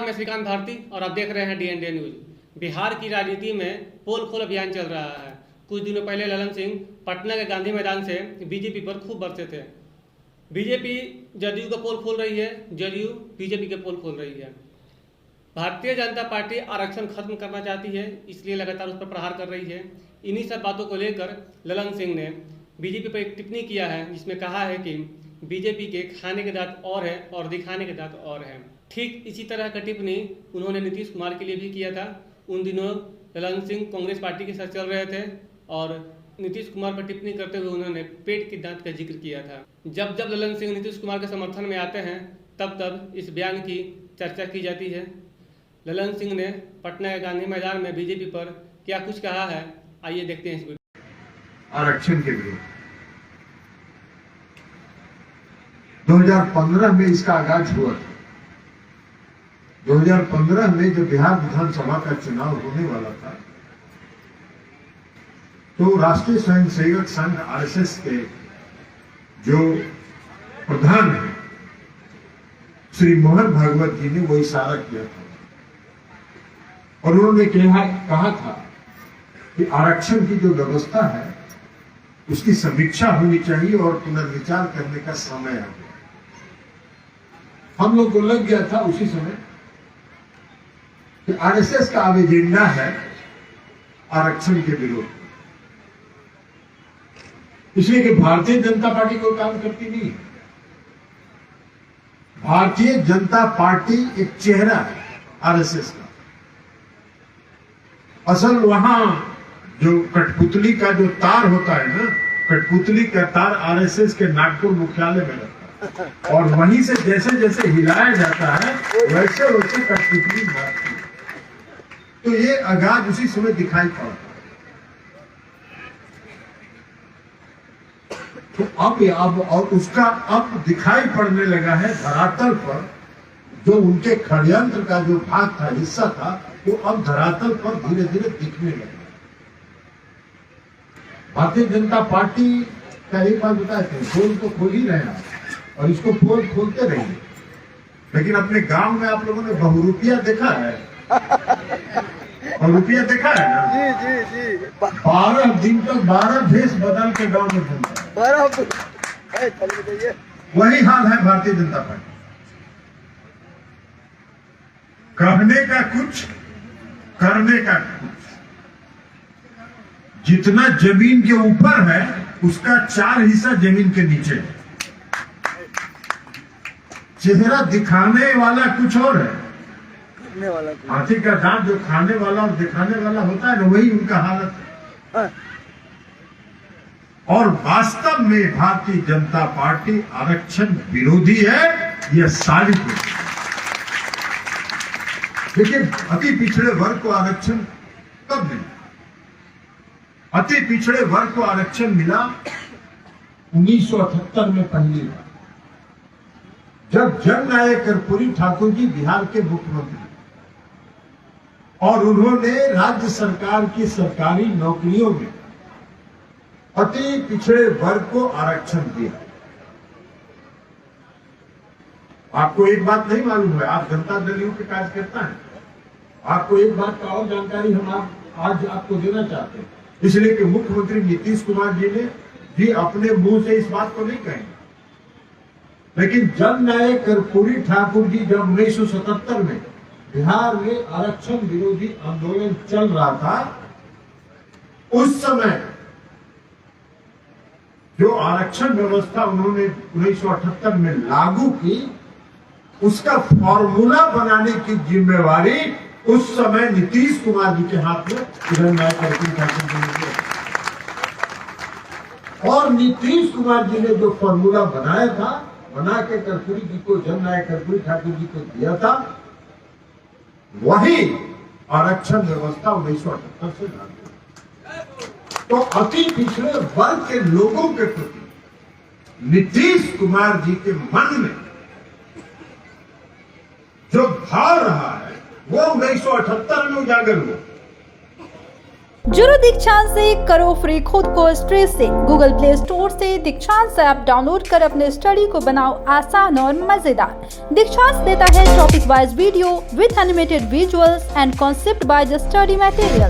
मैं श्रीकांत भारती और आप देख रहे हैं DND न्यूज। बिहार की राजनीति में पोल खोल अभियान चल रहा है। कुछ दिनों पहले ललन सिंह पटना के गांधी मैदान से बीजेपी पर खूब बरसे थे। बीजेपी जदयू का पोल खोल रही है, जदयू बीजेपी के पोल खोल रही है। भारतीय जनता पार्टी आरक्षण खत्म करना चाहती है, इसलिए लगातार उस पर प्रहार कर रही है। इन्हीं सब बातों को लेकर ललन सिंह ने बीजेपी पर एक टिप्पणी किया है, जिसमें कहा है कि बीजेपी के खाने के दांत और है और दिखाने के दांत और है। ठीक इसी तरह का टिप्पणी उन्होंने नीतीश कुमार के लिए भी किया था। उन दिनों ललन सिंह कांग्रेस पार्टी के साथ चल रहे थे और नीतीश कुमार पर टिप्पणी करते हुए उन्होंने पेट के दांत का जिक्र किया था। जब जब ललन सिंह नीतीश कुमार के समर्थन में आते हैं तब तब इस बयान की चर्चा की जाती है। ललन सिंह ने पटना के गांधी मैदान में बीजेपी पर क्या कुछ कहा है, आइए देखते हैं इस वीडियो। आरक्षण के विरोध 2015 में इसका आगाज हुआ था। 2015 में जब बिहार विधानसभा का चुनाव होने वाला था तो राष्ट्रीय स्वयंसेवक संघ आरएसएस के जो प्रधान है श्री मोहन भागवत जी ने वो इशारा किया था और उन्होंने कहा था कि आरक्षण की जो व्यवस्था है उसकी समीक्षा होनी चाहिए और पुनर्विचार करने का समय आ गया। हम लोग को लग गया था उसी समय कि आरएसएस का अब एजेंडा है आरक्षण के विरोध, इसलिए कि भारतीय जनता पार्टी कोई काम करती नहीं। भारतीय जनता पार्टी एक चेहरा है आरएसएस का। असल वहां जो कठपुतली का जो तार होता है ना, कठपुतली का तार आरएसएस के नागपुर मुख्यालय में रहता है और वहीं से जैसे जैसे हिलाया जाता है वैसे वैसे कठपुतली मारती है। तो ये आगाज उसी समय दिखाई पड़ा। तो अब और उसका अब दिखाई पड़ने लगा है धरातल पर। जो उनके षड्यंत्र का जो भाग था, हिस्सा था, वो अब धरातल पर धीरे धीरे दिखने लगा। भारतीय जनता पार्टी का एक बात बताए थे, पोल तो खोल ही रहे हैं और इसको पोल खोलते रहेंगे, लेकिन अपने गांव में आप लोगों ने बहुरूपिया देखा है? बहुरूपिया देखा है ना? जी जी जी। 12 दिन तक 12 भेष बदल के गांव में घूमता है। वही हाल है भारतीय जनता पार्टी। कहने का कुछ, करने का कुछ। जितना जमीन के ऊपर है उसका 4 हिस्सा जमीन के नीचे है। चेहरा दिखाने वाला कुछ और है, हाथी का दांत जो खाने वाला और दिखाने वाला होता है ना, वही उनका हालत है। और वास्तव में भारतीय जनता पार्टी आरक्षण विरोधी है, यह साबित है। देखिए, अति पिछड़े वर्ग को आरक्षण कब मिला? अति पिछड़े वर्ग को आरक्षण मिला 1978 में पहली बार, जब जननायक कर्पूरी ठाकुर जी बिहार के मुख्यमंत्री और उन्होंने राज्य सरकार की सरकारी नौकरियों में अति पिछड़े वर्ग को आरक्षण दिया। आपको एक बात नहीं मालूम है, आप जनता दल यू के कार्यकर्ता हैं, आपको एक बात का और जानकारी हम आज आपको देना चाहते हैं, इसलिए कि मुख्यमंत्री नीतीश कुमार जी ने भी अपने मुंह से इस बात को नहीं कहेंगे, लेकिन जननायक कर्पूरी ठाकुर जी जब 1977 में बिहार में आरक्षण विरोधी आंदोलन चल रहा था, उस समय जो आरक्षण व्यवस्था उन्होंने 1978 में लागू की, उसका फॉर्मूला बनाने की जिम्मेवारी उस समय नीतीश कुमार जी के हाथ में जननायक कर्पूरी ठाकुर जी ने दिया। और नीतीश कुमार जी ने जो फॉर्मूला बनाया था, बना के कर्पूरी जी को, जननायक कर्पूरी ठाकुर जी को दिया था, वही आरक्षण व्यवस्था 1978 से लागू। तो अति पिछड़े वर्ग के लोगों के प्रति नीतीश कुमार जी के मन में जो भाव रहा है वो 1978 में उजागर हुआ। जुड़ो दीक्षांत से, करो फ्री खुद को स्ट्रेस से। गूगल प्ले स्टोर से दीक्षांत ऐप डाउनलोड कर अपने स्टडी को बनाओ आसान और मजेदार। दीक्षांत देता है topic wise video with animated visuals and concept by the study material.